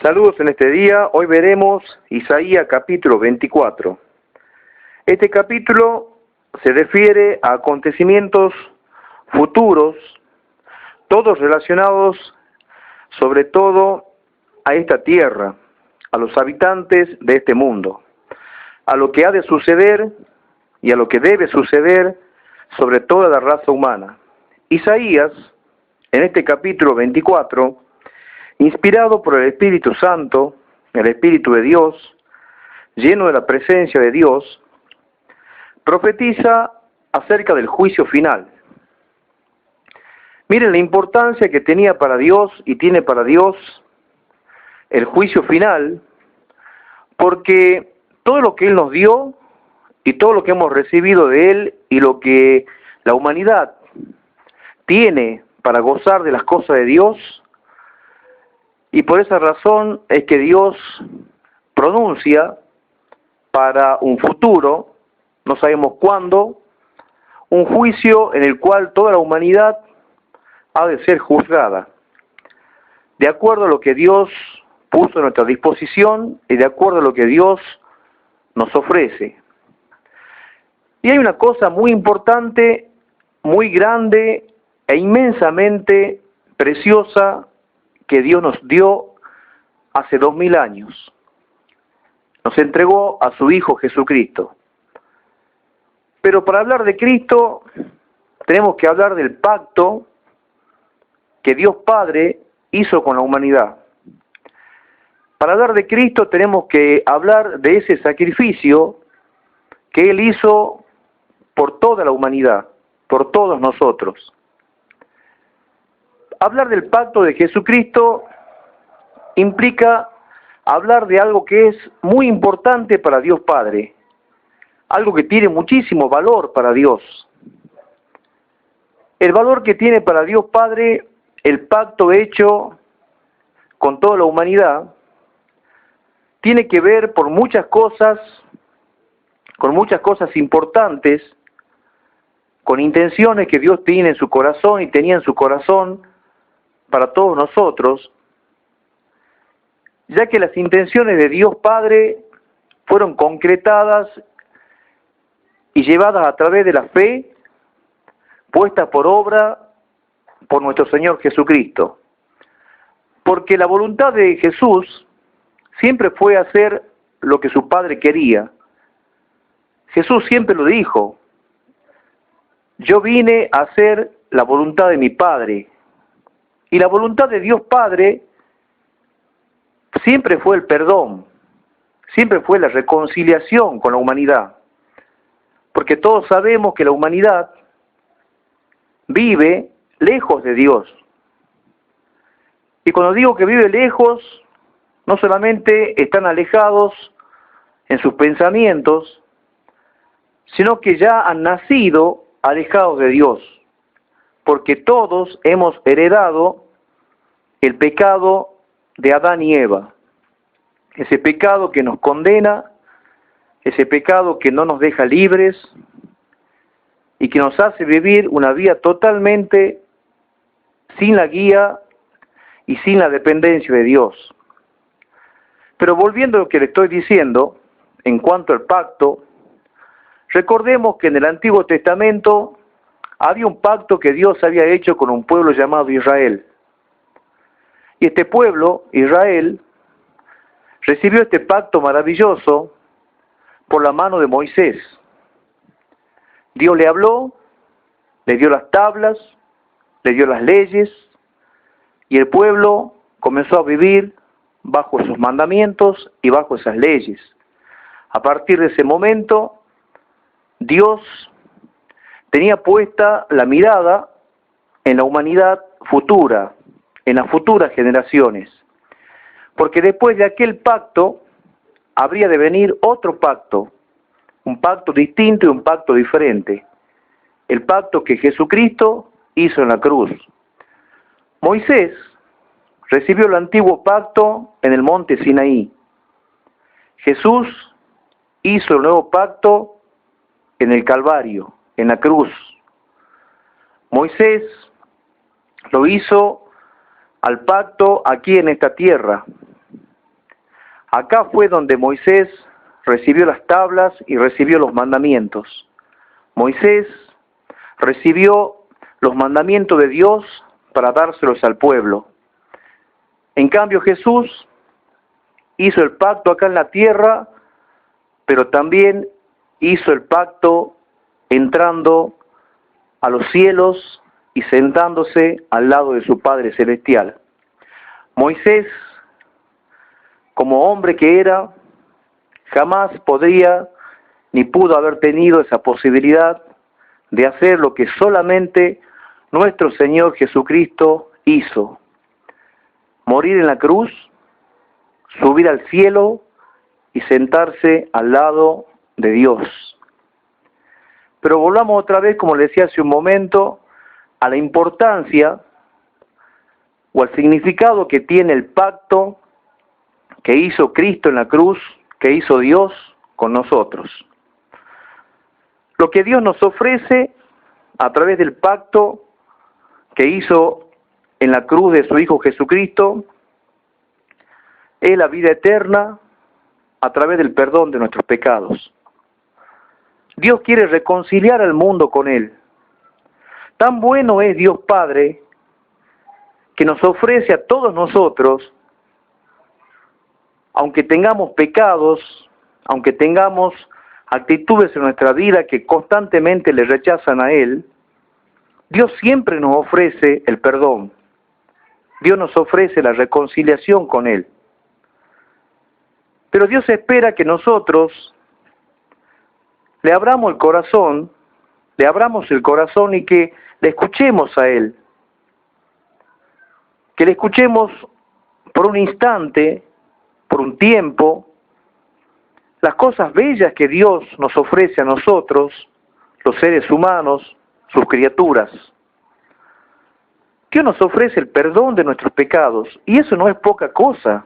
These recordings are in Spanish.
Saludos en este día. Hoy veremos Isaías capítulo 24. Este capítulo se refiere a acontecimientos futuros, todos relacionados sobre todo a esta tierra, a los habitantes de este mundo, a lo que ha de suceder y a lo que debe suceder sobre toda la raza humana. Isaías, en este capítulo 24, inspirado por el Espíritu Santo, el Espíritu de Dios, lleno de la presencia de Dios, profetiza acerca del juicio final. Miren la importancia que tenía para Dios y tiene para Dios el juicio final, porque todo lo que Él nos dio y todo lo que hemos recibido de Él y lo que la humanidad tiene para gozar de las cosas de Dios, y por esa razón es que Dios pronuncia para un futuro, no sabemos cuándo, un juicio en el cual toda la humanidad ha de ser juzgada, de acuerdo a lo que Dios puso a nuestra disposición y de acuerdo a lo que Dios nos ofrece. Y hay una cosa muy importante, muy grande e inmensamente preciosa que Dios nos dio hace 2000 años. Nos entregó a su Hijo Jesucristo. Pero para hablar de Cristo tenemos que hablar del pacto que Dios Padre hizo con la humanidad. Para hablar de Cristo tenemos que hablar de ese sacrificio que Él hizo por toda la humanidad, por todos nosotros. Hablar del pacto de Jesucristo implica hablar de algo que es muy importante para Dios Padre, algo que tiene muchísimo valor para Dios. El valor que tiene para Dios Padre el pacto hecho con toda la humanidad tiene que ver por muchas cosas, con muchas cosas importantes, con intenciones que Dios tiene en su corazón y tenía en su corazón para todos nosotros, ya que las intenciones de Dios Padre fueron concretadas y llevadas a través de la fe, puestas por obra por nuestro Señor Jesucristo. Porque la voluntad de Jesús siempre fue hacer lo que su Padre quería. Jesús siempre lo dijo: yo vine a hacer la voluntad de mi Padre. Y la voluntad de Dios Padre siempre fue el perdón, siempre fue la reconciliación con la humanidad. Porque todos sabemos que la humanidad vive lejos de Dios. Y cuando digo que vive lejos, no solamente están alejados en sus pensamientos, sino que ya han nacido alejados de Dios. Porque todos hemos heredado el pecado de Adán y Eva. Ese pecado que nos condena, ese pecado que no nos deja libres y que nos hace vivir una vida totalmente sin la guía y sin la dependencia de Dios. Pero volviendo a lo que le estoy diciendo, en cuanto al pacto, recordemos que en el Antiguo Testamento había un pacto que Dios había hecho con un pueblo llamado Israel. Y este pueblo, Israel, recibió este pacto maravilloso por la mano de Moisés. Dios le habló, le dio las tablas, le dio las leyes, y el pueblo comenzó a vivir bajo esos mandamientos y bajo esas leyes. A partir de ese momento, Dios tenía puesta la mirada en la humanidad futura, en las futuras generaciones. Porque después de aquel pacto, habría de venir otro pacto, un pacto distinto y un pacto diferente. El pacto que Jesucristo hizo en la cruz. Moisés recibió el antiguo pacto en el monte Sinaí. Jesús hizo el nuevo pacto en el Calvario, en la cruz. Moisés lo hizo al pacto aquí en esta tierra. Acá fue donde Moisés recibió las tablas y recibió los mandamientos. Moisés recibió los mandamientos de Dios para dárselos al pueblo. En cambio, Jesús hizo el pacto acá en la tierra, pero también hizo el pacto entrando a los cielos y sentándose al lado de su Padre Celestial. Moisés, como hombre que era, jamás podría ni pudo haber tenido esa posibilidad de hacer lo que solamente nuestro Señor Jesucristo hizo: morir en la cruz, subir al cielo y sentarse al lado de Dios. Pero volvamos otra vez, como le decía hace un momento, a la importancia o al significado que tiene el pacto que hizo Cristo en la cruz, que hizo Dios con nosotros. Lo que Dios nos ofrece a través del pacto que hizo en la cruz de su Hijo Jesucristo es la vida eterna a través del perdón de nuestros pecados. Dios quiere reconciliar al mundo con Él. Tan bueno es Dios Padre que nos ofrece a todos nosotros, aunque tengamos pecados, aunque tengamos actitudes en nuestra vida que constantemente le rechazan a Él, Dios siempre nos ofrece el perdón. Dios nos ofrece la reconciliación con Él. Pero Dios espera que nosotros le abramos el corazón y que le escuchemos a Él. Que le escuchemos por un instante, por un tiempo, las cosas bellas que Dios nos ofrece a nosotros, los seres humanos, sus criaturas. Dios nos ofrece el perdón de nuestros pecados, y eso no es poca cosa.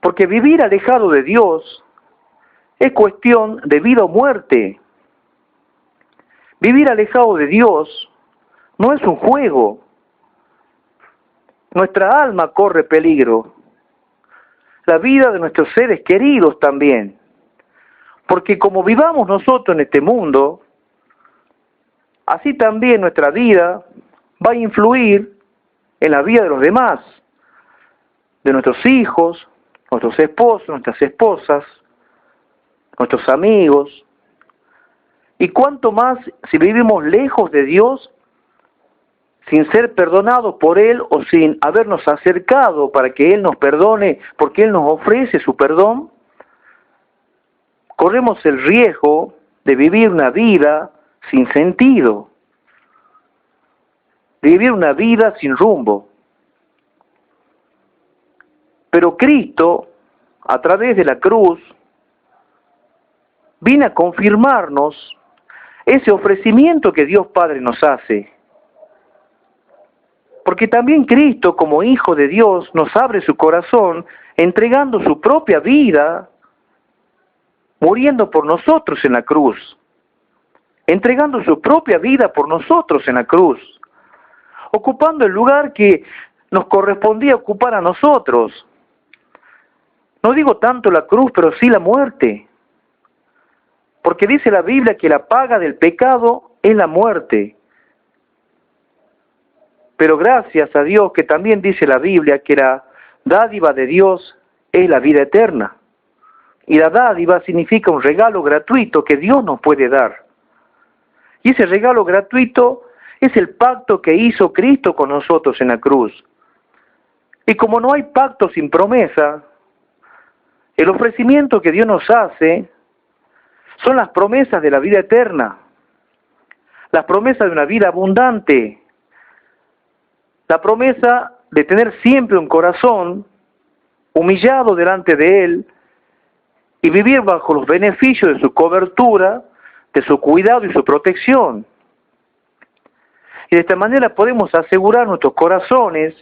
Porque vivir alejado de Dios es cuestión de vida o muerte. Vivir alejado de Dios no es un juego. Nuestra alma corre peligro. La vida de nuestros seres queridos también. Porque como vivamos nosotros en este mundo, así también nuestra vida va a influir en la vida de los demás, de nuestros hijos, nuestros esposos, nuestras esposas, nuestros amigos. Y cuanto más si vivimos lejos de Dios, sin ser perdonados por Él o sin habernos acercado para que Él nos perdone, porque Él nos ofrece su perdón, corremos el riesgo de vivir una vida sin sentido, de vivir una vida sin rumbo. Pero Cristo, a través de la cruz, viene a confirmarnos ese ofrecimiento que Dios Padre nos hace. Porque también Cristo, como Hijo de Dios, nos abre su corazón, entregando su propia vida, muriendo por nosotros en la cruz, entregando su propia vida por nosotros en la cruz, ocupando el lugar que nos correspondía ocupar a nosotros. No digo tanto la cruz, pero sí la muerte. Porque dice la Biblia que la paga del pecado es la muerte. Pero gracias a Dios que también dice la Biblia que la dádiva de Dios es la vida eterna. Y la dádiva significa un regalo gratuito que Dios nos puede dar. Y ese regalo gratuito es el pacto que hizo Cristo con nosotros en la cruz. Y como no hay pacto sin promesa, el ofrecimiento que Dios nos hace son las promesas de la vida eterna, las promesas de una vida abundante, la promesa de tener siempre un corazón humillado delante de Él y vivir bajo los beneficios de su cobertura, de su cuidado y su protección. Y de esta manera podemos asegurar nuestros corazones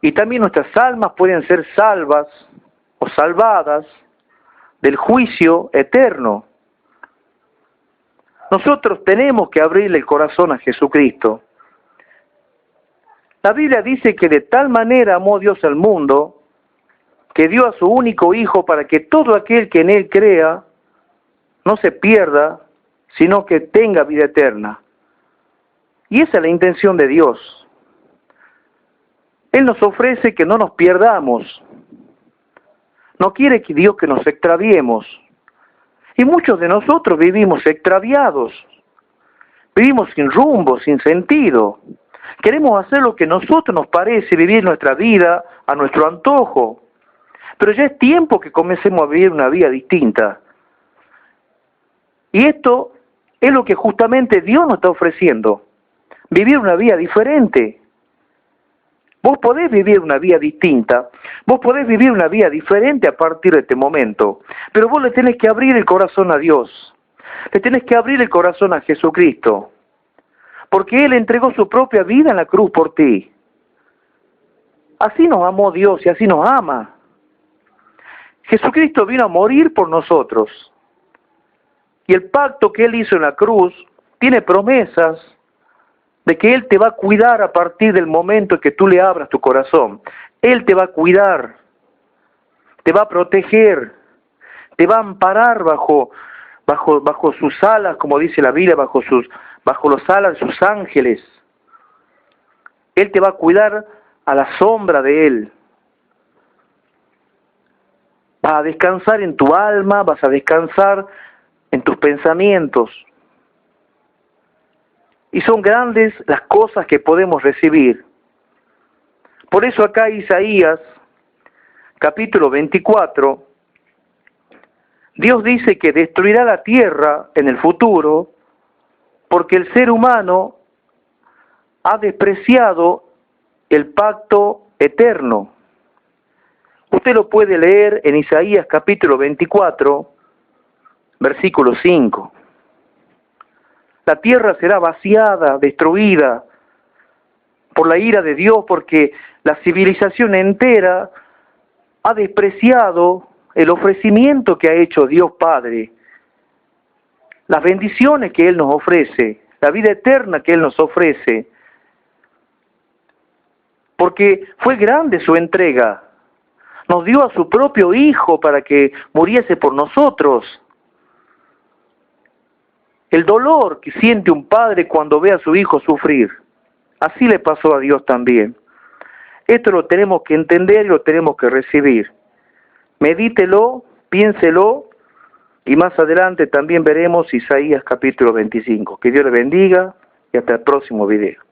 y también nuestras almas pueden ser salvas o salvadas del juicio eterno. Nosotros tenemos que abrirle el corazón a Jesucristo. La Biblia dice que de tal manera amó Dios al mundo que dio a su único Hijo para que todo aquel que en Él crea no se pierda, sino que tenga vida eterna. Y esa es la intención de Dios. Él nos ofrece que no nos pierdamos. No quiere que Dios que nos extraviemos. Y muchos de nosotros vivimos extraviados. Vivimos sin rumbo, sin sentido. Queremos hacer lo que a nosotros nos parece, vivir nuestra vida a nuestro antojo. Pero ya es tiempo que comencemos a vivir una vida distinta. Y esto es lo que justamente Dios nos está ofreciendo. Vivir una vida diferente. Vos podés vivir una vida distinta, vos podés vivir una vida diferente a partir de este momento, pero vos le tenés que abrir el corazón a Dios, le tenés que abrir el corazón a Jesucristo, porque Él entregó su propia vida en la cruz por ti. Así nos amó Dios y así nos ama. Jesucristo vino a morir por nosotros, y el pacto que Él hizo en la cruz tiene promesas de que Él te va a cuidar a partir del momento en que tú le abras tu corazón. Él te va a cuidar, te va a proteger, te va a amparar bajo sus alas, como dice la Biblia, bajo los alas de sus ángeles. Él te va a cuidar a la sombra de Él. Vas a descansar en tu alma, vas a descansar en tus pensamientos. Y son grandes las cosas que podemos recibir. Por eso acá Isaías, capítulo 24, Dios dice que destruirá la tierra en el futuro porque el ser humano ha despreciado el pacto eterno. Usted lo puede leer en Isaías capítulo 24, versículo 5. La tierra será vaciada, destruida por la ira de Dios, porque la civilización entera ha despreciado el ofrecimiento que ha hecho Dios Padre, las bendiciones que Él nos ofrece, la vida eterna que Él nos ofrece, porque fue grande su entrega. Nos dio a su propio Hijo para que muriese por nosotros. El dolor que siente un padre cuando ve a su hijo sufrir, así le pasó a Dios también. Esto lo tenemos que entender y lo tenemos que recibir. Medítelo, piénselo, y más adelante también veremos Isaías capítulo 25. Que Dios le bendiga y hasta el próximo video.